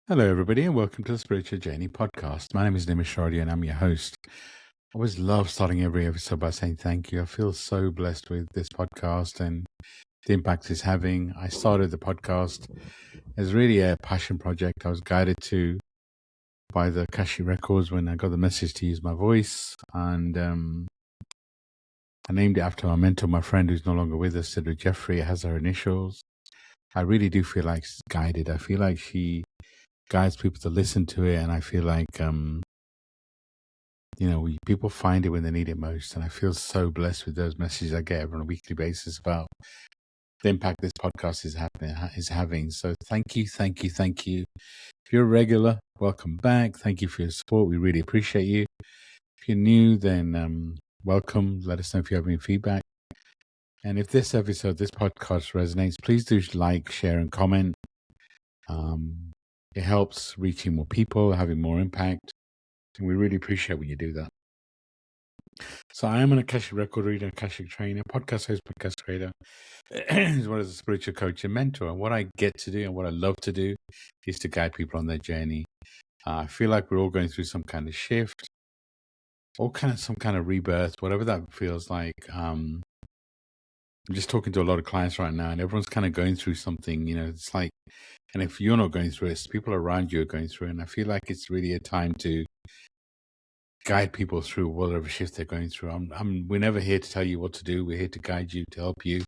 Hello, everybody, and welcome to the Spiritual Journey podcast. My name is Nimesh, Radia, and I'm your host. I always love starting every episode by saying thank you. I feel so blessed with this podcast and the impact it's having. I started the podcast as really a passion project. I was guided to by the Akashic Records when I got the message to use my voice, and I named it after my mentor, my friend who's no longer with us, Sidra Jeffrey. It has her initials. I really do feel like she's guided. I feel like she guides people to listen to it, and I feel like people find it when they need it most. And I feel so blessed with those messages I get on a weekly basis about the impact this podcast is having. So thank you. If you're a regular, welcome back. Thank you for your support. We really appreciate you. If you're new, then welcome. Let us know if you have any feedback. And if this podcast resonates, please do like, share, and comment. It helps reaching more people, having more impact. And we really appreciate when you do that. So I am an Akashic record reader, Akashic trainer, podcast host, podcast creator, as well as a spiritual coach and mentor. And what I get to do and what I love to do is to guide people on their journey. I feel like we're all going through some kind of shift, some kind of rebirth, whatever that feels like. I'm just talking to a lot of clients right now, and everyone's kind of going through something. It's like, and if you're not going through it, people around you are going through it. And I feel like it's really a time to guide people through whatever shift they're going through. We're never here to tell you what to do. We're here to guide you, to help you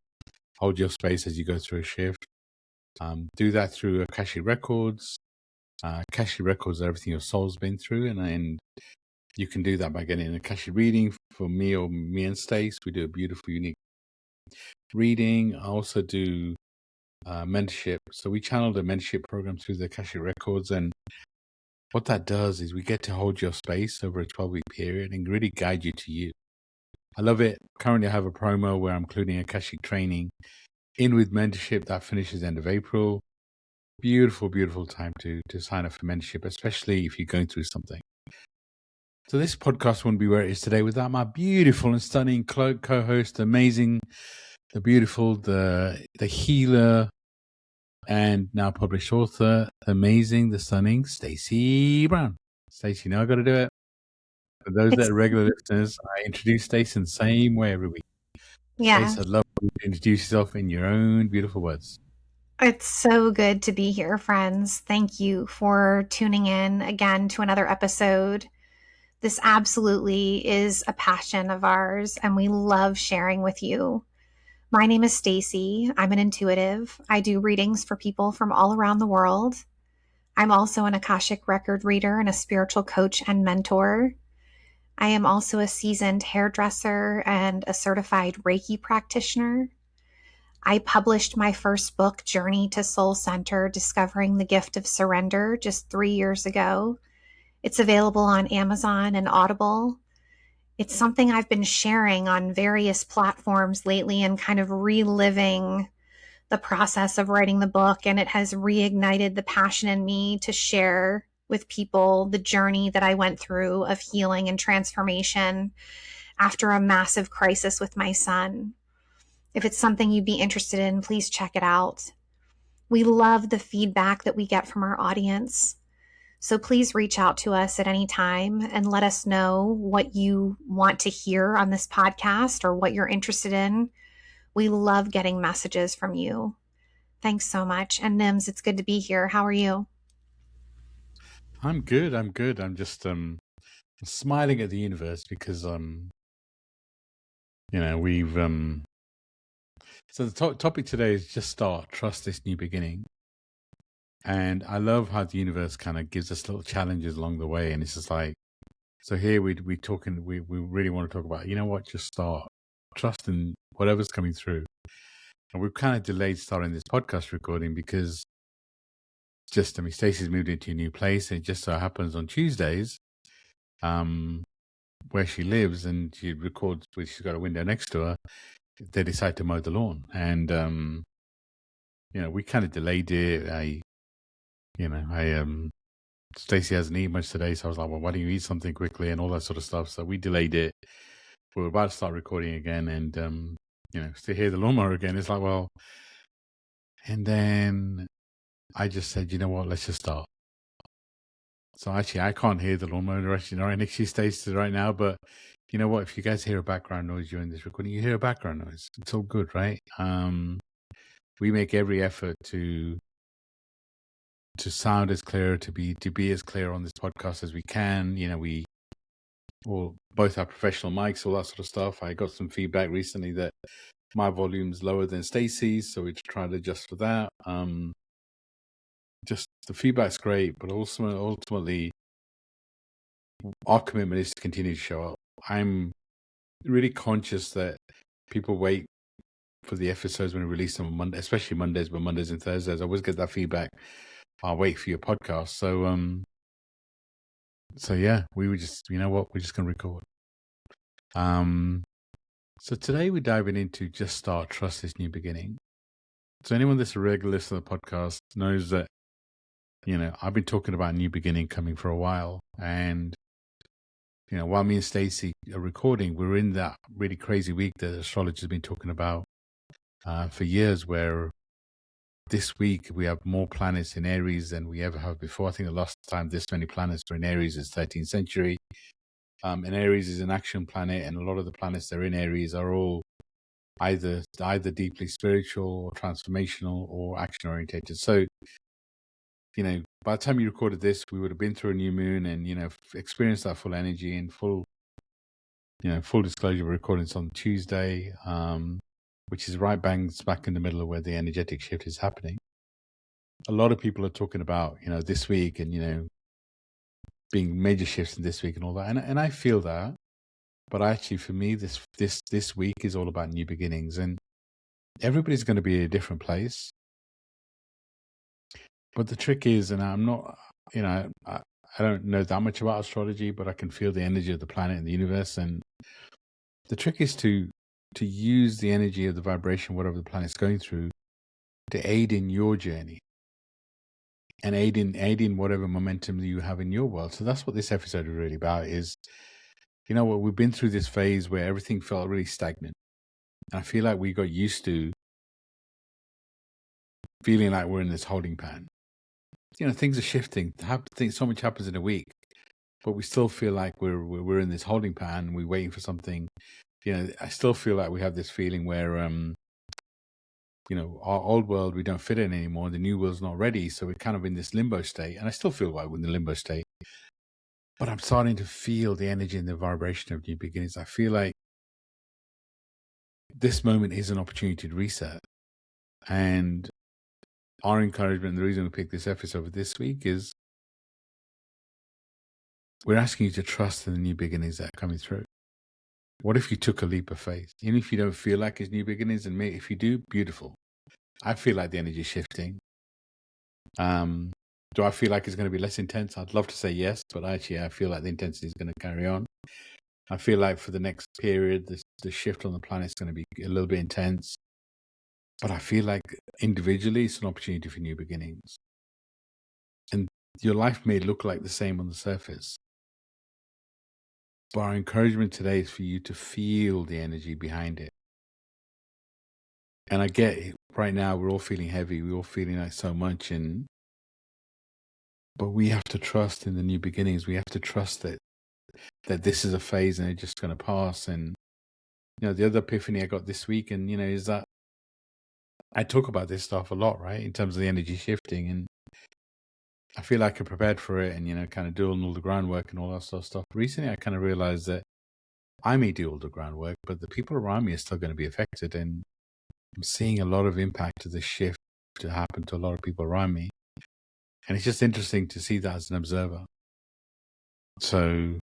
hold your space as you go through a shift. Do that through Akashic Records. Akashic Records are everything your soul's been through, and you can do that by getting an Akashic reading for me or me and Stacey. We do a beautiful, unique reading. I also do mentorship. So we channel the mentorship program through the Akashic Records, and what that does is we get to hold your space over a 12-week period and really guide you to you. I love it. Currently, I have a promo where I'm including Akashic training in with mentorship that finishes end of April. Beautiful, beautiful time to sign up for mentorship, especially if you're going through something. So this podcast wouldn't be where it is today without my beautiful and stunning co-host, amazing, the beautiful, the healer, and now published author, amazing, the stunning Stacey Brown. Stacey, now I got to do it. For those that are regular listeners, I introduce Stacey in the same way every week. Yeah. Stacey, I'd love you to introduce yourself in your own beautiful words. It's so good to be here, friends. Thank you for tuning in again to another episode. This absolutely is a passion of ours, and we love sharing with you. My name is Stacey. I'm an intuitive. I do readings for people from all around the world. I'm also an Akashic record reader and a spiritual coach and mentor. I am also a seasoned hairdresser and a certified Reiki practitioner. I published my first book, Journey to Soul Center, Discovering the Gift of Surrender, just 3 years ago. It's available on Amazon and Audible. It's something I've been sharing on various platforms lately and kind of reliving the process of writing the book. And it has reignited the passion in me to share with people the journey that I went through of healing and transformation after a massive crisis with my son. If it's something you'd be interested in, please check it out. We love the feedback that we get from our audience. So please reach out to us at any time and let us know what you want to hear on this podcast or what you're interested in. We love getting messages from you. Thanks so much. And Nims, it's good to be here. How are you? I'm good. I'm just smiling at the universe because we've so the topic today is just start, trust this new beginning. And I love how the universe kind of gives us little challenges along the way, and it's just like, so here we really want to talk about, just start, trust in whatever's coming through. And we've kind of delayed starting this podcast recording because Stacey's moved into a new place, and it just so happens on Tuesdays, where she lives, and she records where she's got a window next to her, they decide to mow the lawn. And we kind of delayed it. Stacey hasn't eaten much today, so I was like, well, why don't you eat something quickly and all that sort of stuff. So we delayed it. We were about to start recording again, and to hear the lawnmower again, it's like, well. And then I just said, you know what, let's just start. So actually, I can't hear the lawnmower actually right next to Stacey right now. But you know what? If you guys hear a background noise during this recording, you hear a background noise. It's all good, right? We make every effort to sound as clear, to be as clear on this podcast as we can. You know, we all both have professional mics, all that sort of stuff. I got some feedback recently that my volume's lower than Stacey's, so we try to adjust for that. Just the feedback's great, but also ultimately our commitment is to continue to show up. I'm really conscious that people wait for the episodes when we release them on Monday, especially Mondays, but Mondays and Thursdays. I always get that feedback. I'll wait for your podcast. So yeah, we were just, you know what, we're just gonna record. So today we're diving into just start, trust this new beginning. So anyone that's a regular listener to the podcast knows that, you know, I've been talking about new beginning coming for a while. And, you know, while me and Stacey are recording, we're in that really crazy week that astrology has been talking about for years, where this week we have more planets in Aries than we ever have before. I think the last time this many planets were in Aries is 13th century. And Aries is an action planet, and a lot of the planets that are in Aries are all either deeply spiritual or transformational or action orientated. So, you know, by the time you recorded this, we would have been through a new moon and, you know, experienced that full energy and full disclosure. We're recording this on Tuesday, which is right bang smack in the middle of where the energetic shift is happening. A lot of people are talking about, you know, this week and, you know, being major shifts in this week and all that. And I feel that. But actually, for me, this week is all about new beginnings, and everybody's going to be at a different place. But the trick is, and I'm not, you know, I don't know that much about astrology, but I can feel the energy of the planet and the universe. And the trick is to use the energy of the vibration, whatever the planet's going through, to aid in your journey and aid in whatever momentum that you have in your world. So that's what this episode is really about. Is, you know what, we've been through this phase where everything felt really stagnant. And I feel like we got used to feeling like we're in this holding pattern. You know, things are shifting. So much happens in a week, but we still feel like we're in this holding pattern. We're waiting for something. You know, I still feel like we have this feeling where, you know, our old world, we don't fit in anymore. The new world's not ready. So we're kind of in this limbo state. And I still feel like we're in the limbo state. But I'm starting to feel the energy and the vibration of new beginnings. I feel like this moment is an opportunity to reset. And our encouragement, the reason we picked this episode this week is we're asking you to trust in the new beginnings that are coming through. What if you took a leap of faith? Even if you don't feel like it's new beginnings, and if you do, beautiful. I feel like the energy is shifting. Do I feel like it's going to be less intense? I'd love to say yes, but actually I feel like the intensity is going to carry on. I feel like for the next period, the shift on the planet is going to be a little bit intense. But I feel like individually, it's an opportunity for new beginnings. And your life may look like the same on the surface. But our encouragement today is for you to feel the energy behind it. And I get it. Right now, we're all feeling heavy. We're all feeling like so much. But we have to trust in the new beginnings. We have to trust that this is a phase and it's just going to pass. And, you know, the other epiphany I got this week, and, you know, is that I talk about this stuff a lot, right? In terms of the energy shifting. And I feel like I prepared for it and, you know, kind of doing all the groundwork and all that sort of stuff. Recently, I kind of realized that I may do all the groundwork, but the people around me are still going to be affected. And I'm seeing a lot of impact of this shift to happen to a lot of people around me. And it's just interesting to see that as an observer. So,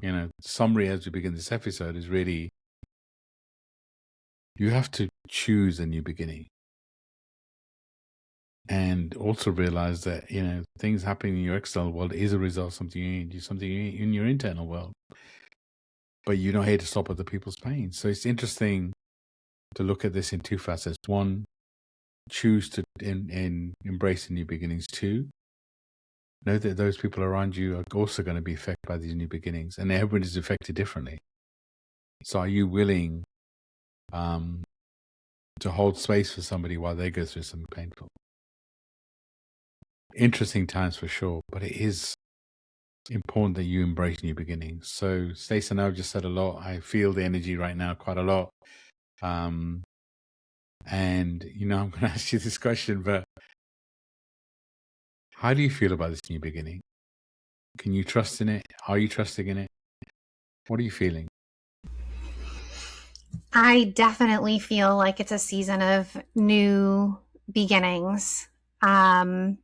you know, summary as we begin this episode is really, you have to choose a new beginning. And also realize that, you know, things happening in your external world is a result of something in your internal world. But you're not here to stop other people's pain. So it's interesting to look at this in two facets. One, choose to embrace the new beginnings. Two, know that those people around you are also going to be affected by these new beginnings, and everyone is affected differently. So are you willing to hold space for somebody while they go through something painful? Interesting times for sure, but it is important that you embrace new beginnings. So, Stacey, I know I've just said a lot. I feel the energy right now quite a lot. And, I'm going to ask you this question, but how do you feel about this new beginning? Can you trust in it? Are you trusting in it? What are you feeling? I definitely feel like it's a season of new beginnings. I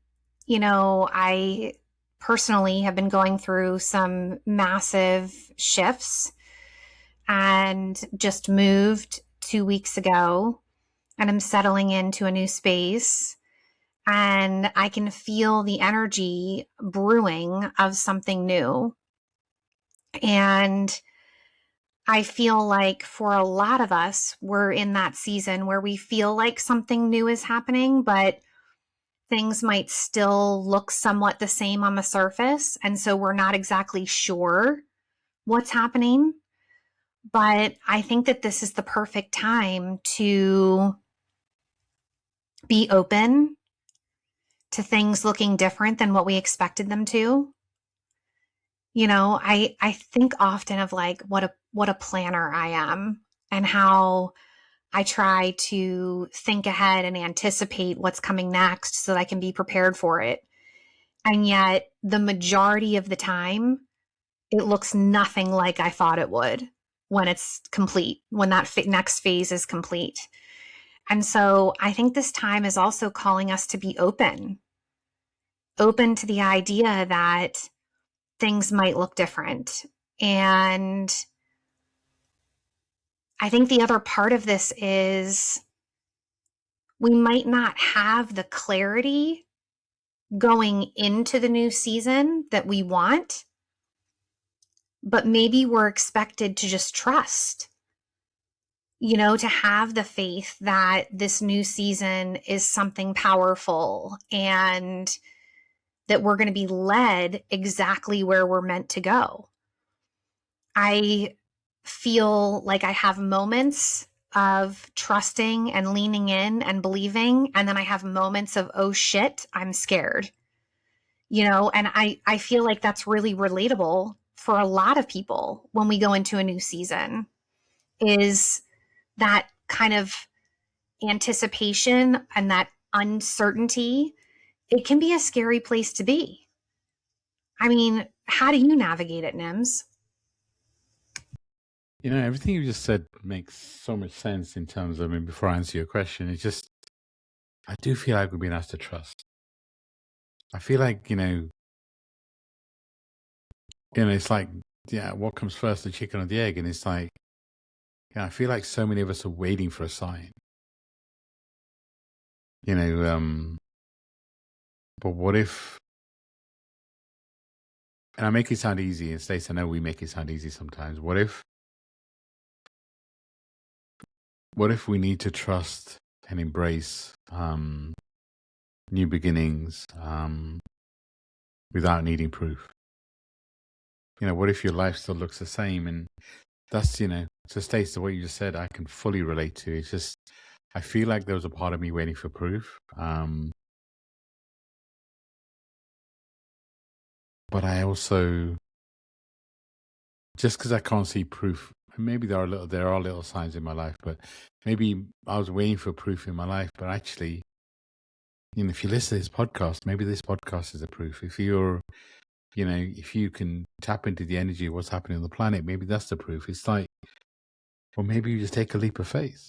personally have been going through some massive shifts and just moved 2 weeks ago, and I'm settling into a new space. And I can feel the energy brewing of something new. And I feel like for a lot of us, we're in that season where we feel like something new is happening, but things might still look somewhat the same on the surface. And so we're not exactly sure what's happening. But I think that this is the perfect time to be open to things looking different than what we expected them to. I think often of like what a planner I am, and how I try to think ahead and anticipate what's coming next so that I can be prepared for it. And yet, the majority of the time, it looks nothing like I thought it would when it's complete, when that next phase is complete. And so I think this time is also calling us to be open to the idea that things might look different. And I think the other part of this is we might not have the clarity going into the new season that we want, but maybe we're expected to just trust, to have the faith that this new season is something powerful and that we're going to be led exactly where we're meant to go. I feel like I have moments of trusting and leaning in and believing, and then I have moments of, oh shit, I'm scared. And I feel like that's really relatable for a lot of people when we go into a new season, is that kind of anticipation and that uncertainty. It can be a scary place to be. I mean, how do you navigate it, Nims? Everything you just said makes so much sense in terms of, before I answer your question, it's just, I do feel like we're being asked to trust. I feel like, it's like, what comes first, the chicken or the egg? And it's like, I feel like so many of us are waiting for a sign. But what if, and I make it sound easy, and Stacey, I know we make it sound easy sometimes. What if we need to trust and embrace new beginnings without needing proof? What if your life still looks the same? And that's, so Stacey, what you just said, I can fully relate to. It's just, I feel like there was a part of me waiting for proof. But I also, just because I can't see proof, maybe there are little signs in my life, but maybe I was waiting for proof in my life. But actually, if you listen to this podcast, maybe this podcast is a proof. If you're, if you can tap into the energy of what's happening on the planet, maybe that's the proof. It's like, well, maybe you just take a leap of faith.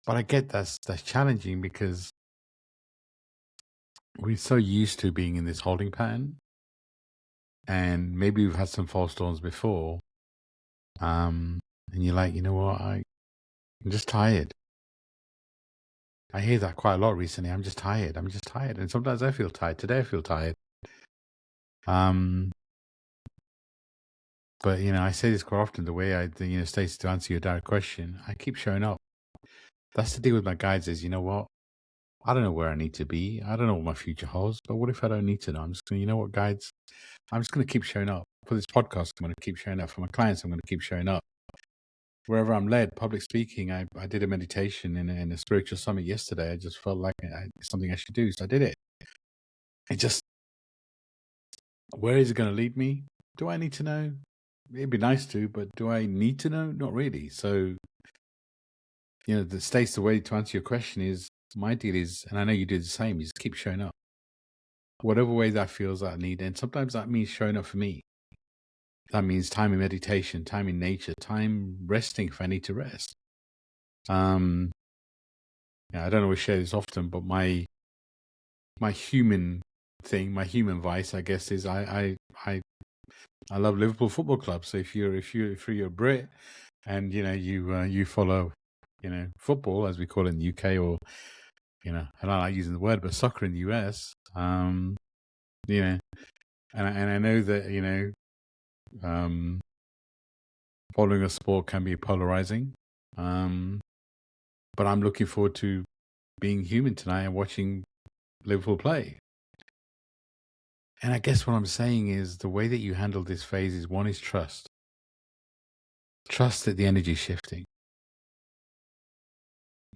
But I get that's challenging, because we're so used to being in this holding pattern, and maybe we've had some false dawns before. And you're like, you know what, I'm just tired. I hear that quite a lot recently. I'm just tired. And sometimes I feel tired. Today I feel tired. But, I say this quite often, the way Stacey, to answer your direct question, I keep showing up. That's the deal with my guides is, you know what? I don't know where I need to be. I don't know what my future holds, but what if I don't need to know? I'm just going to, guides, I'm just going to keep showing up. For this podcast, I'm going to keep showing up. For my clients, I'm going to keep showing up. Wherever I'm led, public speaking, I did a meditation in a spiritual summit yesterday. I just felt like it's something I should do, so I did it. It just, Where is it going to lead me? Do I need to know? It'd be nice to, but do I need to know? Not really. So, the way to answer your question is, my deal is, and I know you do the same, you just keep showing up. Whatever way that feels that I need. And sometimes that means showing up for me. That means time in meditation, time in nature, time resting if I need to rest. I don't always share this often, but my human thing, my human vice, I guess, is I love Liverpool Football Club. So if you're a Brit and you follow football, as we call it in the UK, or I don't like using the word, but soccer in the US, and I know that following a sport can be polarizing, but I'm looking forward to being human tonight and watching Liverpool play. And I guess what I'm saying is the way that you handle this phase is, one is trust. Trust that the energy is shifting.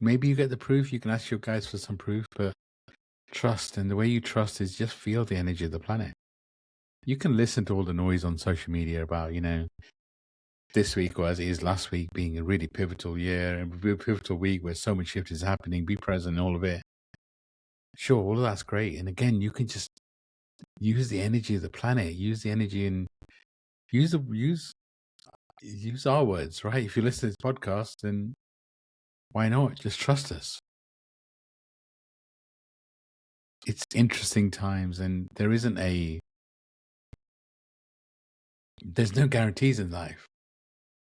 Maybe you get the proof, you can ask your guys for some proof, but trust, and the way you trust is just feel the energy of the planet. You can listen to all the noise on social media about, this week, or as it is last week, being a really pivotal year and a pivotal week where so much shift is happening, be present in all of it. Sure, all of that's great. And again, you can just use the energy of the planet, use the energy, and use our words, right? If you listen to this podcast, then why not? Just trust us. It's interesting times, and there's no guarantees in life.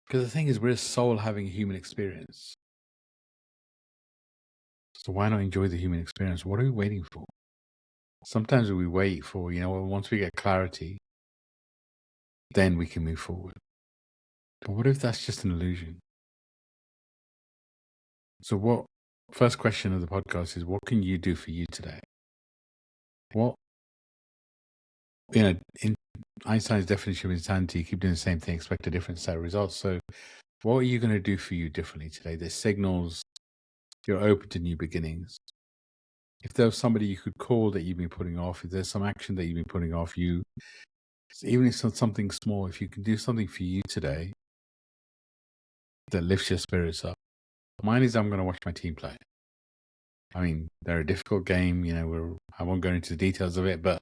Because the thing is, we're a soul having a human experience. So why not enjoy the human experience? What are we waiting for? Sometimes we wait for, once we get clarity, then we can move forward. But what if that's just an illusion? So first question of the podcast is, what can you do for you today? In Einstein's definition of insanity, you keep doing the same thing, expect a different set of results. So what are you going to do for you differently today? There's signals you're open to new beginnings. If there was somebody you could call that you've been putting off, if there's some action that you've been putting off, even if it's something small, if you can do something for you today that lifts your spirits up. Mine is, I'm going to watch my team play. I mean, they're a difficult game, I won't go into the details of it, but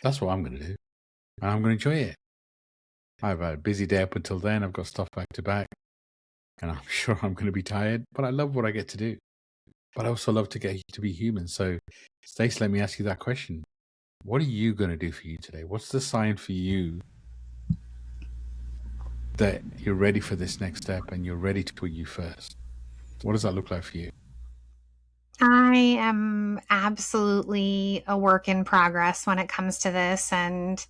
that's what I'm going to do. And I'm going to enjoy it. I've had a busy day up until then. I've got stuff back to back. And I'm sure I'm going to be tired, but I love what I get to do. But I also love to get to be human. So, Stacey, let me ask you that question. What are you going to do for you today? What's the sign for you that you're ready for this next step and you're ready to put you first? What does that look like for you? I am absolutely a work in progress when it comes to this and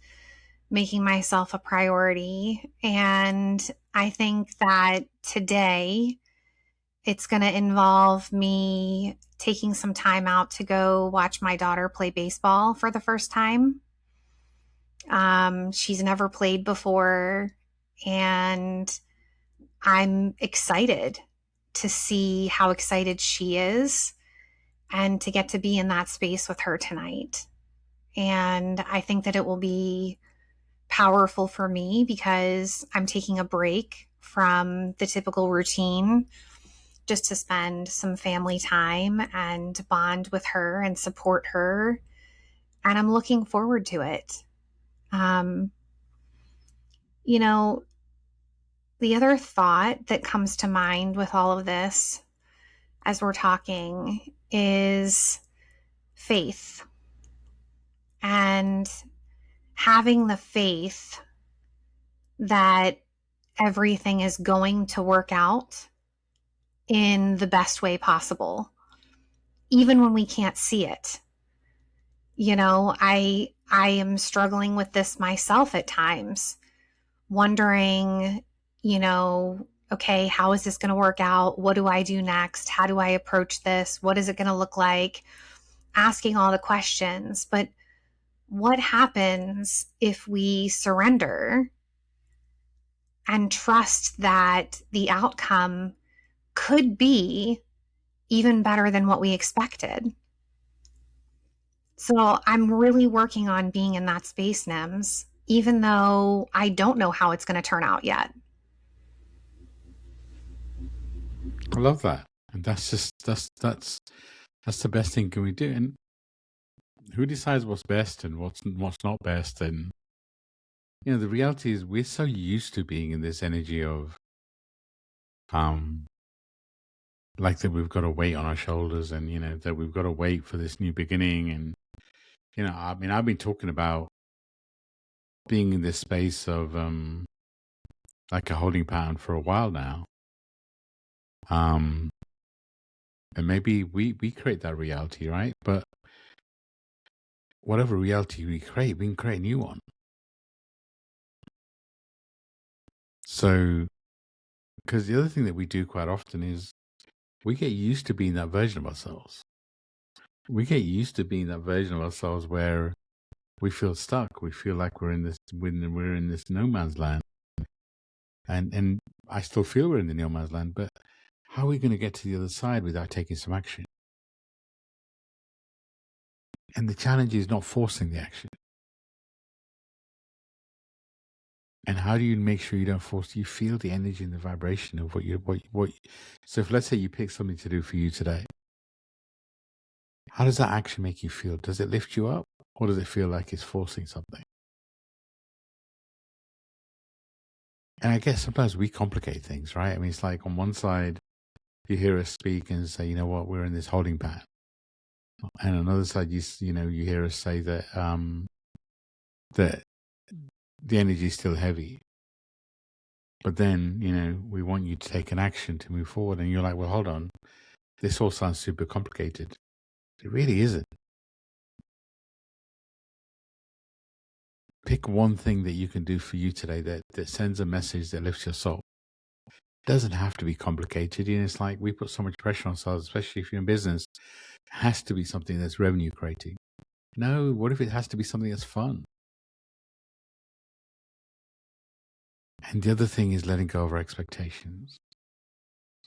making myself a priority. And I think that today it's going to involve me taking some time out to go watch my daughter play baseball for the first time. She's never played before, and I'm excited to see how excited she is and to get to be in that space with her tonight. And I think that it will be powerful for me because I'm taking a break from the typical routine just to spend some family time and bond with her and support her. And I'm looking forward to it. The other thought that comes to mind with all of this as we're talking is faith, and having the faith that everything is going to work out in the best way possible, even when we can't see it. I am struggling with this myself at times, wondering, okay, how is this going to work out? What do I do next? How do I approach this? What is it going to look like? Asking all the questions. But what happens if we surrender and trust that the outcome could be even better than what we expected? So I'm really working on being in that space, Nims, even though I don't know how it's going to turn out yet. I love that. And that's the best thing can we do. And who decides what's best and what's not best? And the reality is we're so used to being in this energy of like that we've got to weight on our shoulders, and that we've got to wait for this new beginning. And I mean, I've been talking about being in this space of like a holding pattern for a while now. And maybe we create that reality, right? But whatever reality we can create a new one. So, because the other thing that we do quite often is we get used to being that version of ourselves. We get used to being that version of ourselves where we feel stuck. We feel like we're in this no man's land. And I still feel we're in the no man's land, but how are we going to get to the other side without taking some action? And the challenge is not forcing the action. And how do you make sure you don't force? You feel the energy and the vibration of what. So if let's say you pick something to do for you today, how does that action make you feel? Does it lift you up, or does it feel like it's forcing something? And I guess sometimes we complicate things, right? I mean, it's like on one side, you hear us speak and say, you know what, we're in this holding pattern. And on the other side, you hear us say that that the energy is still heavy. But then, we want you to take an action to move forward. And you're like, well, hold on. This all sounds super complicated. It really isn't. Pick one thing that you can do for you today that sends a message that lifts your soul. It doesn't have to be complicated. It's like we put so much pressure on ourselves, especially if you're in business. It has to be something that's revenue creating. No, what if it has to be something that's fun? And the other thing is letting go of our expectations.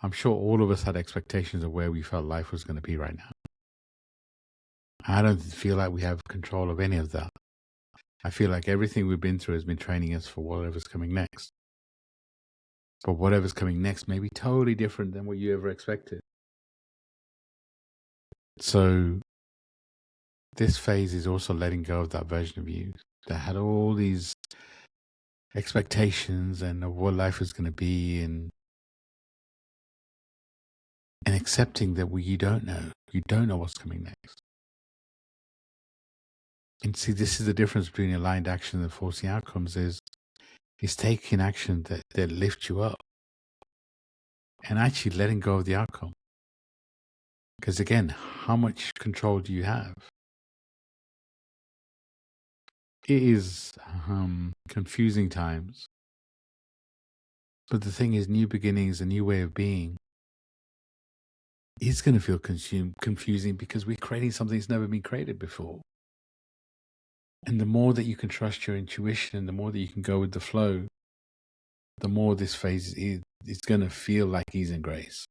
I'm sure all of us had expectations of where we felt life was going to be right now. I don't feel like we have control of any of that. I feel like everything we've been through has been training us for whatever's coming next. But whatever's coming next may be totally different than what you ever expected. So this phase is also letting go of that version of you that had all these expectations and of what life was going to be, and accepting that you don't know what's coming next. And see, this is the difference between aligned action and forcing outcomes is taking action that lifts you up and actually letting go of the outcome. Because again, how much control do you have? It is confusing times. But the thing is, new beginnings, a new way of being, is going to feel confusing because we're creating something that's never been created before. And the more that you can trust your intuition and the more that you can go with the flow, the more this phase is going to feel like ease and grace.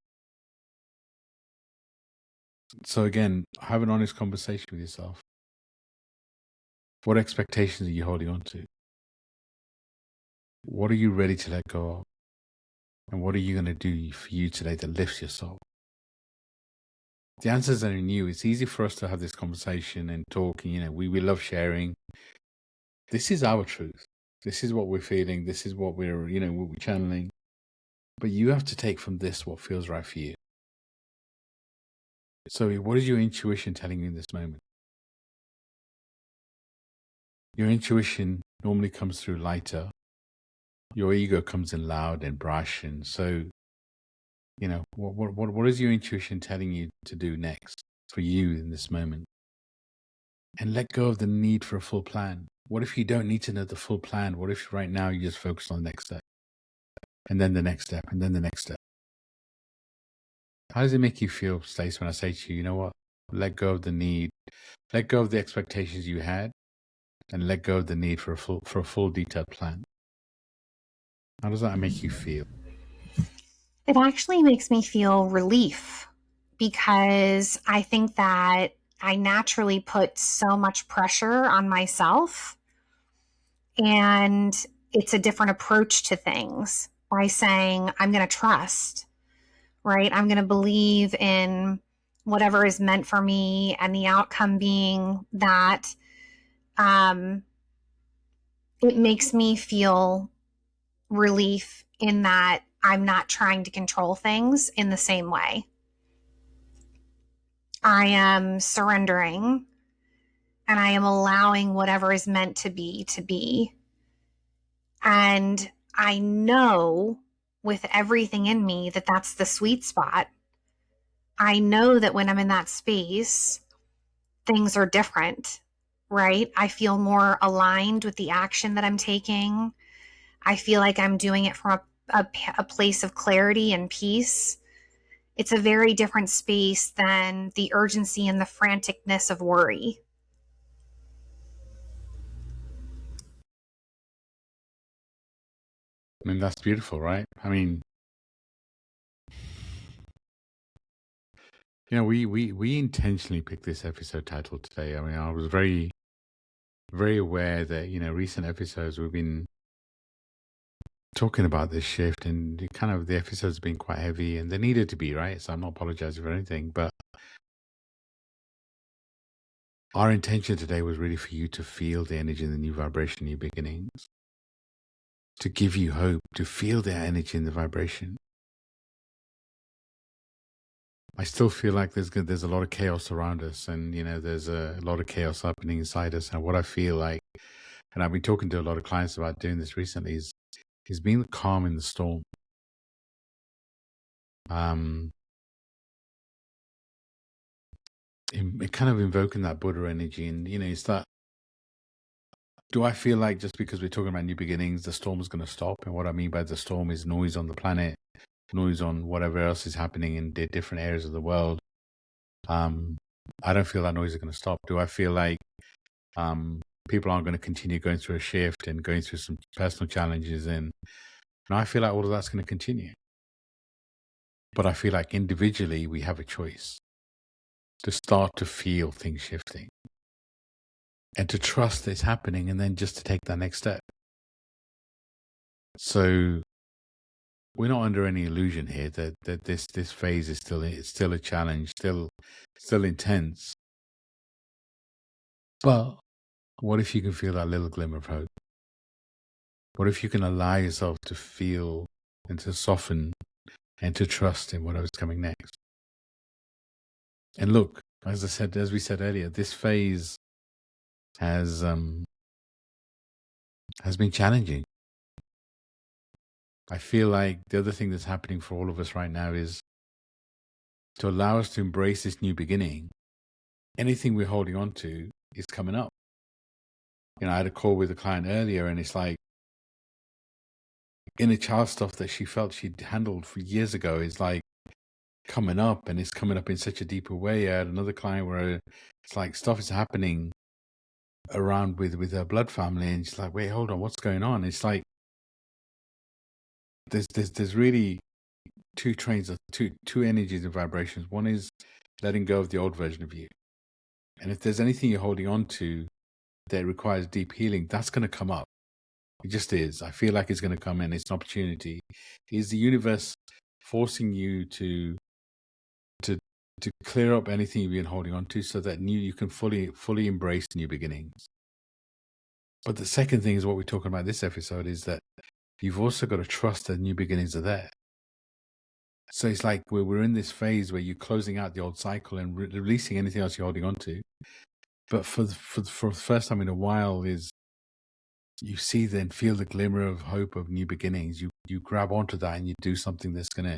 So again, have an honest conversation with yourself. What expectations are you holding on to? What are you ready to let go of? And what are you going to do for you today that lifts your soul? The answers are in you. It's easy for us to have this conversation and talk. And, we love sharing. This is our truth. This is what we're feeling. This is what we're channeling. But you have to take from this what feels right for you. So what is your intuition telling you in this moment? Your intuition normally comes through lighter. Your ego comes in loud and brash. And so, what is your intuition telling you to do next for you in this moment? And let go of the need for a full plan. What if you don't need to know the full plan? What if right now you just focus on the next step? And then the next step, and then the next step. How does it make you feel, Stacey, when I say to you, you know what? Let go of the need. Let go of the expectations you had, and let go of the need for a full detailed plan. How does that make you feel? It actually makes me feel relief, because I think that I naturally put so much pressure on myself. And it's a different approach to things by saying, I'm going to trust, right? I'm going to believe in whatever is meant for me, and the outcome being that it makes me feel relief in that I'm not trying to control things in the same way. I am surrendering, and I am allowing whatever is meant to be to be. And I know with everything in me that that's the sweet spot. I know that when I'm in that space, things are different, right? I feel more aligned with the action that I'm taking. I feel like I'm doing it from a place of clarity and peace. It's a very different space than the urgency and the franticness of worry. I mean, that's beautiful, right? I mean, we intentionally picked this episode title today. I mean, I was very, very aware that, recent episodes we've been talking about this shift, and the episodes have been quite heavy, and they needed to be, right? So I'm not apologizing for anything, but our intention today was really for you to feel the energy in the new vibration, new beginnings, to give you hope, to feel the energy in the vibration. I still feel like there's a lot of chaos around us, and there's a lot of chaos happening inside us. And what I feel like, and I've been talking to a lot of clients about doing this recently, is being calm in the storm. Kind of invoking that Buddha energy, and it's that. Do I feel like just because we're talking about new beginnings, the storm is going to stop? And what I mean by the storm is noise on the planet, noise on whatever else is happening in the different areas of the world. I don't feel that noise is going to stop. Do I feel like people aren't going to continue going through a shift and going through some personal challenges? And I feel like all of that's going to continue. But I feel like individually we have a choice to start to feel things shifting and to trust that it's happening, and then just to take that next step. So we're not under any illusion here that this phase is still a challenge, still intense. But what if you can feel that little glimmer of hope? What if you can allow yourself to feel and to soften and to trust in whatever's coming next? And look, as we said earlier, this phase has been challenging. I feel like the other thing that's happening for all of us right now is to allow us to embrace this new beginning. Anything we're holding on to is coming up. I had a call with a client earlier, and it's like inner child stuff that she felt she'd handled for years ago is like coming up, and it's coming up in such a deeper way. I had another client where it's like stuff is happening around with her blood family, and she's like, wait, hold on, what's going on? It's like there's really two trains of two energies and vibrations. One is letting go of the old version of you, and if there's anything you're holding on to that requires deep healing, that's going to come up. It just is. I feel like it's going to come in. It's an opportunity. Is the universe forcing you to clear up anything you've been holding on to, so that you can fully embrace new beginnings? But the second thing is what we're talking about this episode, is that you've also got to trust that new beginnings are there. So it's like we're in this phase where you're closing out the old cycle and releasing anything else you're holding on to. But for the first time in a while, is you see then feel the glimmer of hope of new beginnings. You grab onto that and you do something that's going to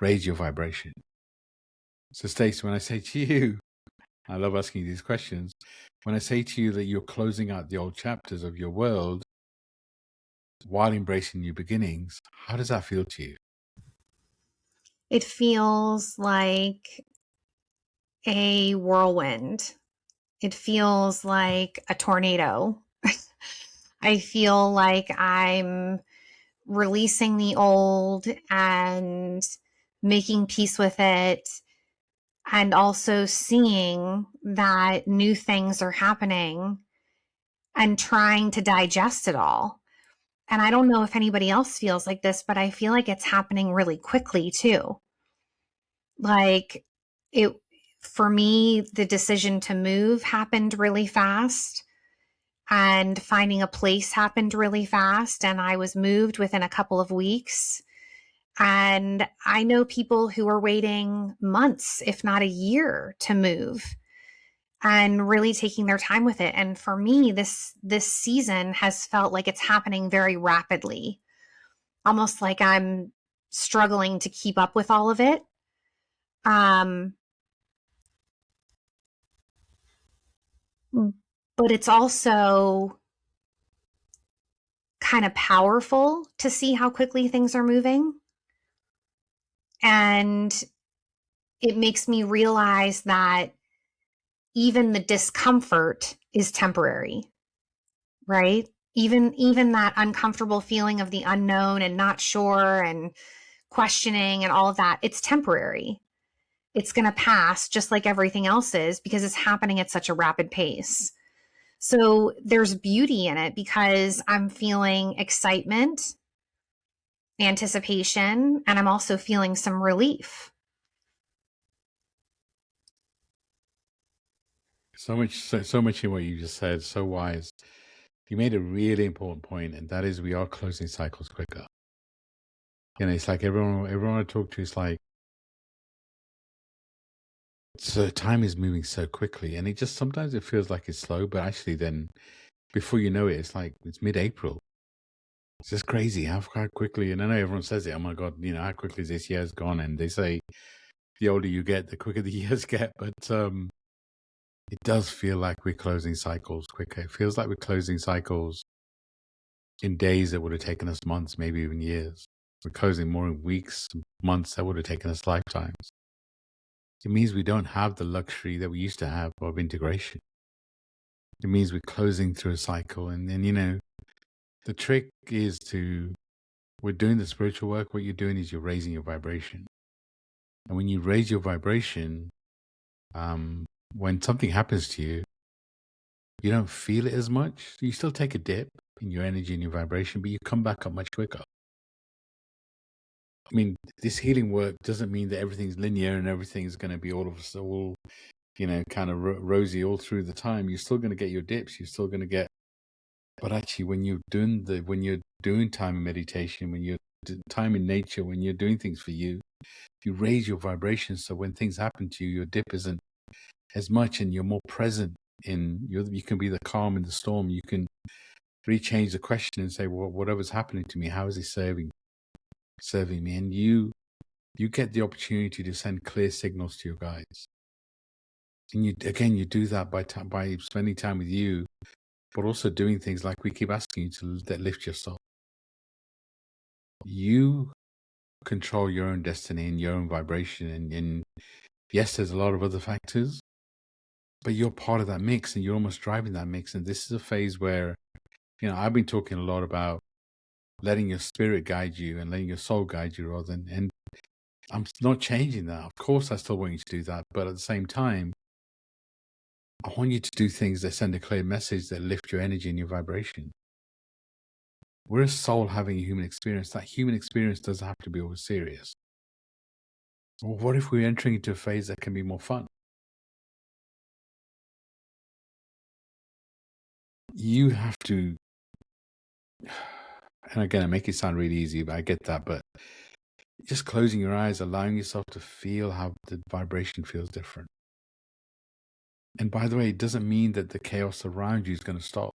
raise your vibration. So Stacey, when I say to you, I love asking you these questions. When I say to you that you're closing out the old chapters of your world while embracing new beginnings, how does that feel to you? It feels like a whirlwind. It feels like a tornado. I feel like I'm releasing the old and making peace with it and also seeing that new things are happening and trying to digest it all. And I don't know if anybody else feels like this, but I feel like it's happening really quickly too. Like it, for me, the decision to move happened really fast, and finding a place happened really fast. And I was moved within a couple of weeks. And I know people who are waiting months, if not a year, to move and really taking their time with it. And for me, this season has felt like it's happening very rapidly, almost like I'm struggling to keep up with all of it. Um, but it's also kind of powerful to see how quickly things are moving. And it makes me realize that even the discomfort is temporary, right? Even that uncomfortable feeling of the unknown and not sure and questioning and all of that, it's temporary. It's going to pass just like everything else is, because it's happening at such a rapid pace. So there's beauty in it because I'm feeling excitement, anticipation, and I'm also feeling some relief. So much in what you just said. So wise. You made a really important point, and that is we are closing cycles quicker. It's like everyone I talk to is like, so time is moving so quickly, and sometimes it feels like it's slow, but actually then before you know it, it's like it's mid-April. It's just crazy how quickly, and I know everyone says it, oh my God, how quickly this year's gone, and they say the older you get, the quicker the years get, but it does feel like we're closing cycles quicker. It feels like we're closing cycles in days that would have taken us months, maybe even years. We're closing more in weeks, months that would have taken us lifetimes. It means we don't have the luxury that we used to have of integration. It means we're closing through a cycle. And then, the trick is we're doing the spiritual work. What you're doing is you're raising your vibration. And when you raise your vibration, when something happens to you, you don't feel it as much. You still take a dip in your energy and your vibration, but you come back up much quicker. I mean, this healing work doesn't mean that everything's linear and everything's going to be all kind of rosy all through the time. You're still going to get your dips. You're still going to get, but actually, when you're doing time in meditation, when you're time in nature, when you're doing things for you, you raise your vibration. So when things happen to you, your dip isn't as much, and you're more present. You can be the calm in the storm. You can rechange the question and say, well, whatever's happening to me, how is it serving me? And you get the opportunity to send clear signals to your guides. And you do that by spending time with you, but also doing things like we keep asking you that lift your soul. You control your own destiny and your own vibration. And yes, there's a lot of other factors, but you're part of that mix and you're almost driving that mix. And this is a phase where, I've been talking a lot about letting your spirit guide you and letting your soul guide you and I'm not changing that. Of course, I still want you to do that. But at the same time, I want you to do things that send a clear message that lift your energy and your vibration. We're a soul having a human experience. That human experience doesn't have to be always serious. Well, what if we're entering into a phase that can be more fun? You have to, and again, I make it sound really easy, but I get that. But just closing your eyes, allowing yourself to feel how the vibration feels different. And by the way, it doesn't mean that the chaos around you is going to stop.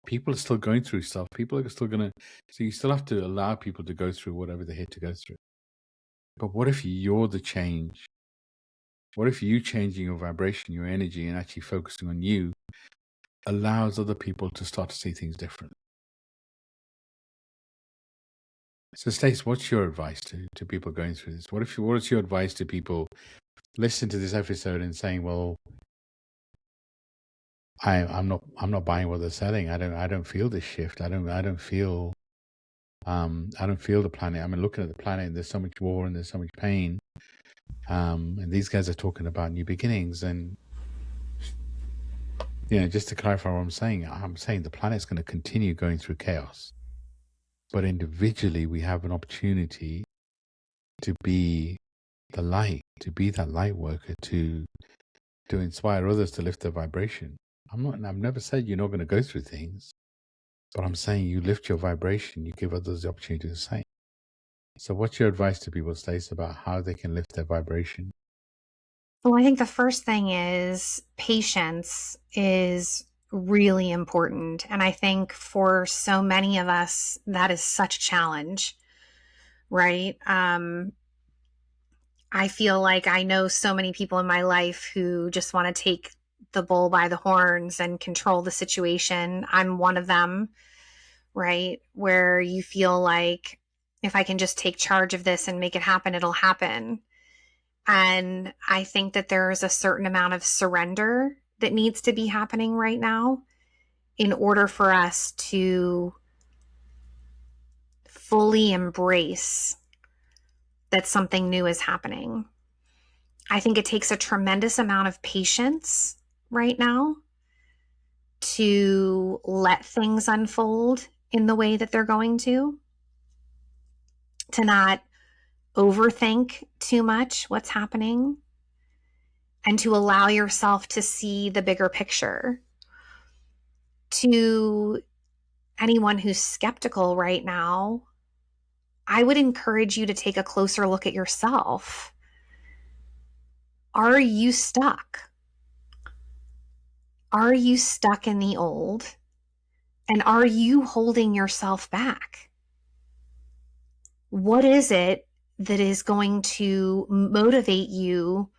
People are still going through stuff. People are still going to, so you still have to allow people to go through whatever they're here to go through. But what if you're the change? What if you changing your vibration, your energy, and actually focusing on you allows other people to start to see things different? So, Stacey, what's your advice to people going through this? What is your advice to people listening to this episode and saying, "Well, I'm not buying what they're selling. I don't feel this shift. I don't feel the planet. I mean, looking at the planet, and there's so much war and there's so much pain. And these guys are talking about new beginnings. And, just to clarify what I'm saying the planet's going to continue going through chaos. But individually, we have an opportunity to be the light, to be that light worker, to inspire others to lift their vibration. I've never said you're not going to go through things, but I'm saying you lift your vibration, you give others the opportunity to do the same. So what's your advice to people, Stacey, about how they can lift their vibration? Well, I think the first thing is patience is really important. And I think for so many of us, that is such a challenge, right? I feel like I know so many people in my life who just want to take the bull by the horns and control the situation. I'm one of them, right? Where you feel like if I can just take charge of this and make it happen, it'll happen. And I think that there is a certain amount of surrender that needs to be happening right now in order for us to fully embrace that something new is happening. I think it takes a tremendous amount of patience right now to let things unfold in the way that they're going to not overthink too much what's happening, and to allow yourself to see the bigger picture. To anyone who's skeptical right now, I would encourage you to take a closer look at yourself. Are you stuck? Are you stuck in the old? And are you holding yourself back? What is it that is going to motivate you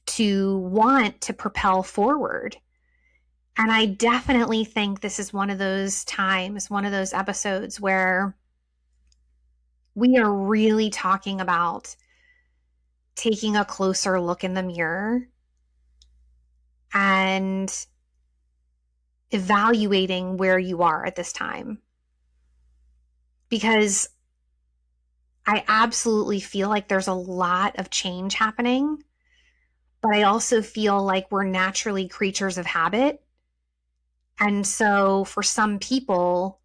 to want to propel forward? And I definitely think this is one of those times, one of those episodes where we are really talking about taking a closer look in the mirror and evaluating where you are at this time. Because I absolutely feel like there's a lot of change happening, but I also feel like we're naturally creatures of habit. And so for some people,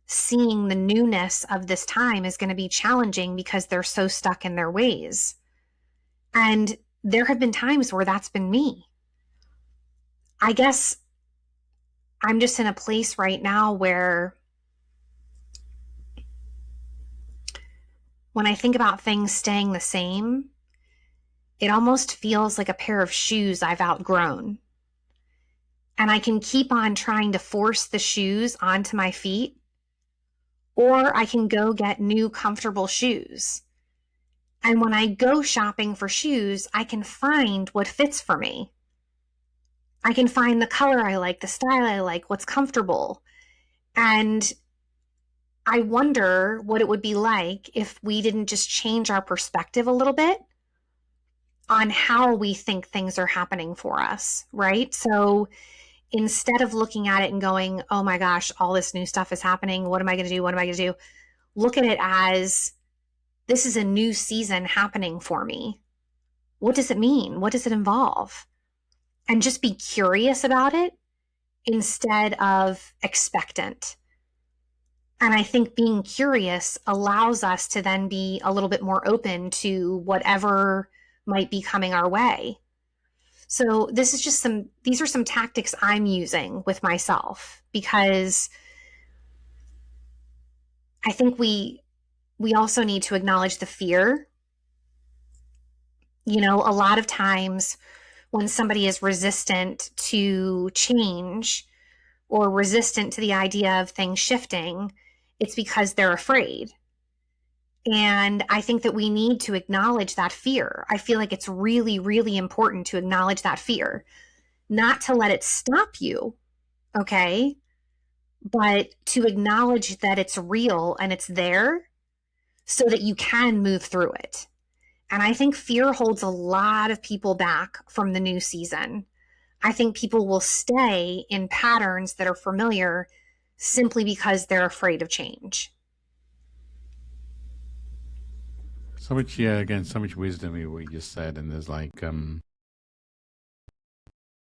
seeing the newness of this time is going to be challenging because they're so stuck in their ways. And there have been times where that's been me. I guess I'm just in a place right now where when I think about things staying the same, it almost feels like a pair of shoes I've outgrown. And I can keep on trying to force the shoes onto my feet, or I can go get new comfortable shoes. And when I go shopping for shoes, I can find what fits for me. I can find the color I like, the style I like, what's comfortable. And I wonder what it would be like if we didn't just change our perspective a little bit on how we think things are happening for us, right? So instead of looking at it and going, oh my gosh, all this new stuff is happening. What am I going to do? What am I going to do? Look at it as this is a new season happening for me. What does it mean? What does it involve? And just be curious about it instead of expectant. And I think being curious allows us to then be a little bit more open to whatever might be coming our way. So these are some tactics I'm using with myself, because I think we also need to acknowledge the fear. A lot of times when somebody is resistant to change or resistant to the idea of things shifting, it's because they're afraid. And I think that we need to acknowledge that fear. I feel like it's really, really important to acknowledge that fear, not to let it stop you, okay? But to acknowledge that it's real and it's there so that you can move through it. And I think fear holds a lot of people back from the new season. I think people will stay in patterns that are familiar simply because they're afraid of change. So much, yeah, again, so much wisdom in what you just said. And there's like, I'm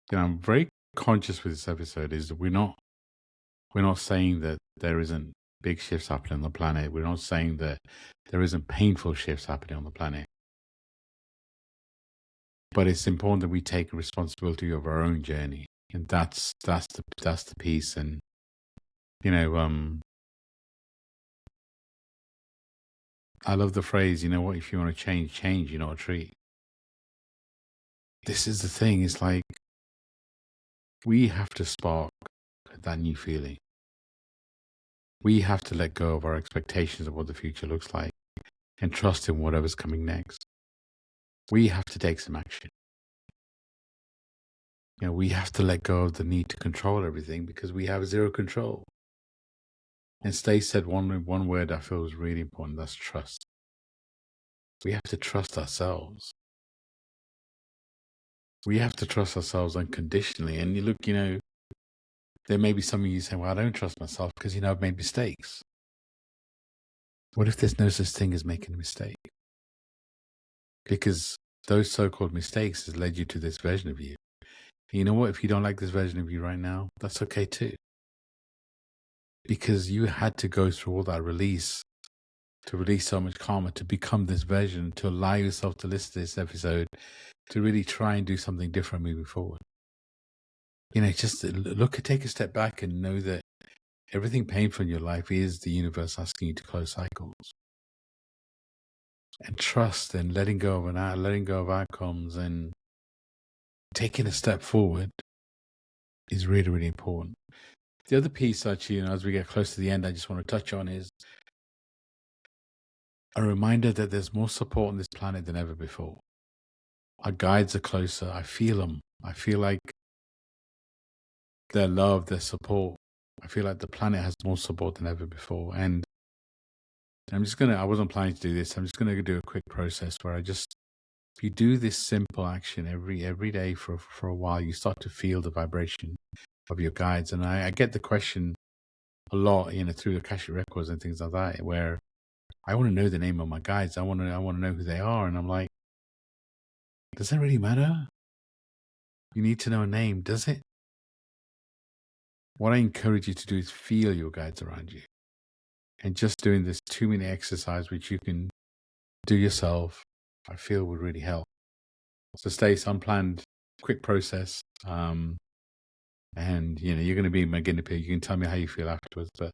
very conscious with this episode is that we're not saying that there isn't big shifts happening on the planet. We're not saying that there isn't painful shifts happening on the planet. But it's important that we take responsibility of our own journey. And that's the piece. And, I love the phrase, you know what, if you want to change, you're not a tree. This is the thing. It's like we have to spark that new feeling. We have to let go of our expectations of what the future looks like and trust in whatever's coming next. We have to take some action. We have to let go of the need to control everything because we have zero control. And Stacey said one word I feel is really important. That's trust. We have to trust ourselves. We have to trust ourselves unconditionally. And you look, there may be some of you saying, well, I don't trust myself because, I've made mistakes. What if there's no such thing as making a mistake? Because those so-called mistakes has led you to this version of you. And you know what? If you don't like this version of you right now, that's okay too. Because you had to go through all that release, to release so much karma, to become this version, to allow yourself to listen to this episode, to really try and do something different moving forward. Just take a step back and know that everything painful in your life is the universe asking you to close cycles. And trust and letting go of outcomes and taking a step forward is really, really important. The other piece, actually, as we get close to the end, I just want to touch on is a reminder that there's more support on this planet than ever before. Our guides are closer. I feel them. I feel like their love, their support. I feel like the planet has more support than ever before. And I wasn't planning to do this. I'm just going to do a quick process where if you do this simple action every day for a while, you start to feel the vibration of your guides. And I get the question a lot, through the Akashic records and things like that, where I want to know the name of my guides. I want to know who they are. And I'm like, does that really matter? You need to know a name, does it? What I encourage you to do is feel your guides around you. And just doing this 2-minute exercise, which you can do yourself, I feel would really help. So Stacey, unplanned, quick process. And, you're going to be my guinea pig. You can tell me how you feel afterwards. But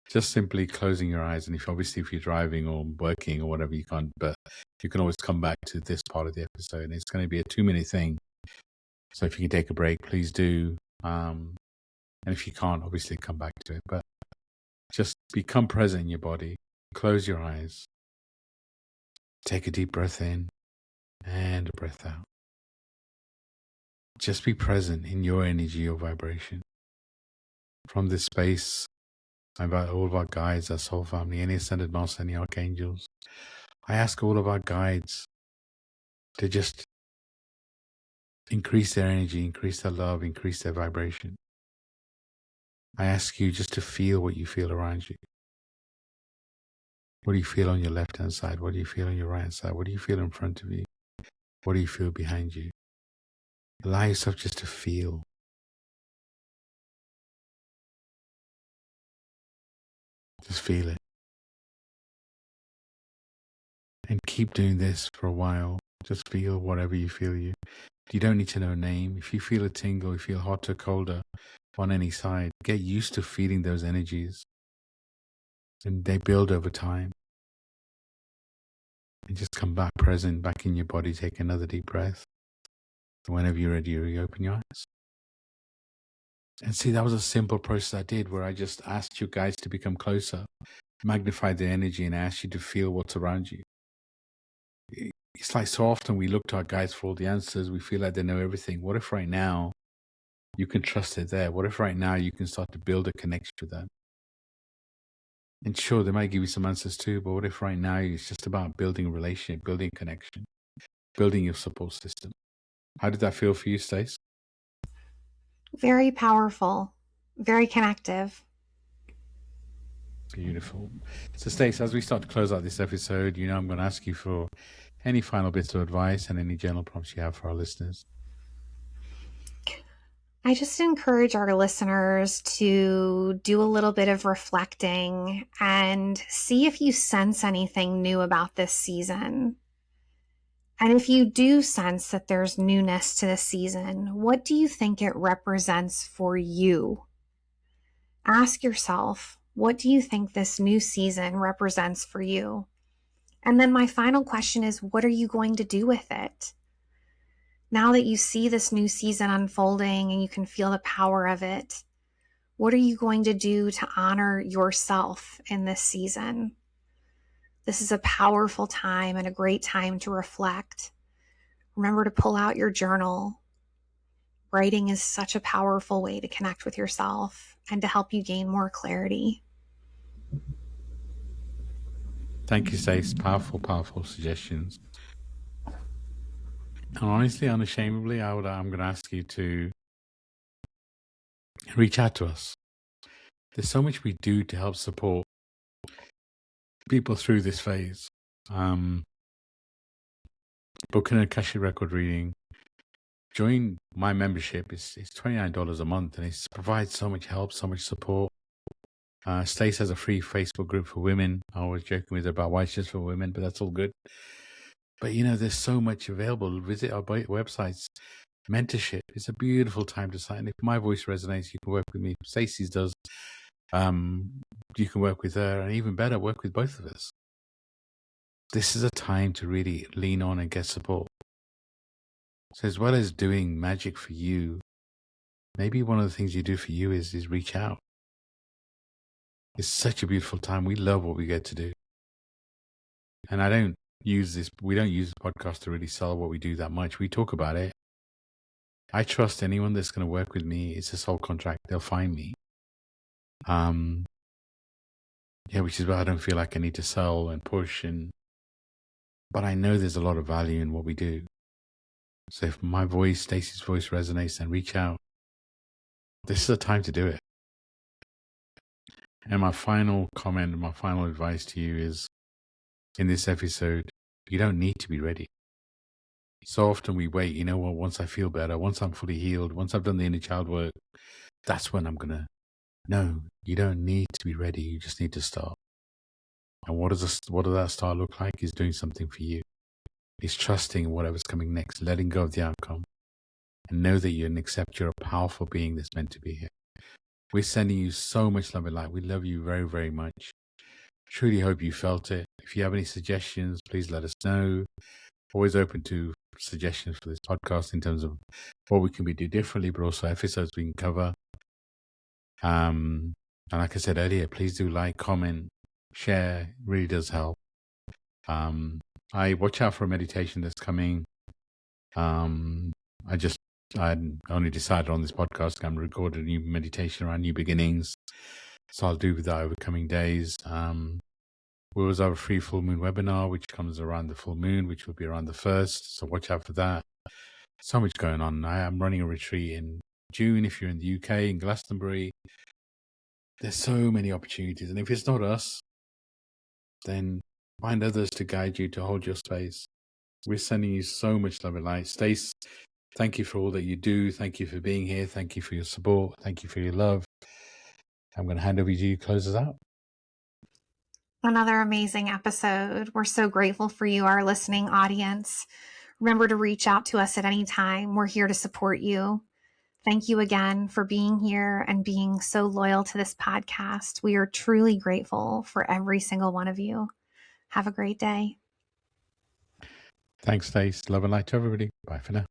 just simply closing your eyes. And if you're driving or working or whatever, you can't. But you can always come back to this part of the episode. And it's going to be a 2-minute thing. So if you can take a break, please do. And if you can't, obviously come back to it. But just become present in your body. Close your eyes. Take a deep breath in and a breath out. Just be present in your energy, your vibration. From this space, I invite all of our guides, our soul family, any ascended masters, any archangels. I ask all of our guides to just increase their energy, increase their love, increase their vibration. I ask you just to feel what you feel around you. What do you feel on your left-hand side? What do you feel on your right-hand side? What do you feel in front of you? What do you feel behind you? Allow yourself just to feel. Just feel it. And keep doing this for a while. Just feel whatever you feel. You don't need to know a name. If you feel a tingle, you feel hotter, colder on any side, get used to feeling those energies. And they build over time. And just come back present, back in your body. Take another deep breath. And whenever you're ready, you reopen your eyes. And see, that was a simple process I did where I just asked you guys to become closer, magnify the energy, and ask you to feel what's around you. It's like so often we look to our guides for all the answers. We feel like they know everything. What if right now you can trust it there? What if right now you can start to build a connection with them? And sure, they might give you some answers too, but what if right now it's just about building a relationship, building a connection, building your support system? How did that feel for you, Stacey? Very powerful, very connective. Beautiful. So, Stacey, as we start to close out this episode, I'm going to ask you for any final bits of advice and any journal prompts you have for our listeners. I just encourage our listeners to do a little bit of reflecting and see if you sense anything new about this season. And if you do sense that there's newness to this season, what do you think it represents for you? Ask yourself, what do you think this new season represents for you? And then my final question is, what are you going to do with it? Now that you see this new season unfolding and you can feel the power of it, what are you going to do to honor yourself in this season? This is a powerful time and a great time to reflect. Remember to pull out your journal. Writing is such a powerful way to connect with yourself and to help you gain more clarity. Thank you, Stacey. Powerful, powerful suggestions. And honestly, unashamedly, I'm going to ask you to reach out to us. There's so much we do to help support people through this phase. Booking a Akashic record reading. Join my membership. It's $29 a month, and it provides so much help, so much support. Stacey has a free Facebook group for women. I was joking with her about why it's just for women, but that's all good. But there's so much available. Visit our websites. Mentorship. It's a beautiful time to sign. If my voice resonates, you can work with me. Stacey's does. You can work with her, and even better, work with both of us. This is a time to really lean on and get support. So as well as doing magic for you, maybe one of the things you do for you is reach out. It's such a beautiful time. We love what we get to do. And we don't use this podcast to really sell what we do that much. We talk about it. I trust anyone that's going to work with me. It's a soul contract. They'll find me. Which is why I don't feel like I need to sell and push. But I know there's a lot of value in what we do. So if my voice, Stacey's voice resonates, then reach out. This is a time to do it. And my final comment, my final advice to you is, in this episode, you don't need to be ready. So often we wait, once I feel better, once I'm fully healed, once I've done the inner child work, that's when I'm going to. No, you don't need to be ready. You just need to start. And what does that start look like? Is doing something for you. It's trusting whatever's coming next, letting go of the outcome, and know that you can accept you're a powerful being that's meant to be here. We're sending you so much love and light. We love you very, very much. Truly hope you felt it. If you have any suggestions, please let us know. Always open to suggestions for this podcast in terms of what we can do differently, but also episodes we can cover. And like I said earlier, please do like, comment, share. It really does help. I watch out for a meditation that's coming. I only decided on this podcast I'm recording a new meditation around new beginnings. So I'll do that over coming days. We always have a free full moon webinar, which comes around the full moon, which will be around the 1st. So watch out for that. So much going on. I am running a retreat in June. If you're in the UK, in Glastonbury, there's so many opportunities. And if it's not us, then find others to guide you, to hold your space. We're sending you so much love and light. Stacey, thank you for all that you do. Thank you for being here. Thank you for your support. Thank you for your love. I'm going to hand over to you to close us out. Another amazing episode. We're so grateful for you, our listening audience. Remember to reach out to us at any time. We're here to support you. Thank you again for being here and being so loyal to this podcast. We are truly grateful for every single one of you. Have a great day. Thanks, Stacey. Love and light to everybody. Bye for now.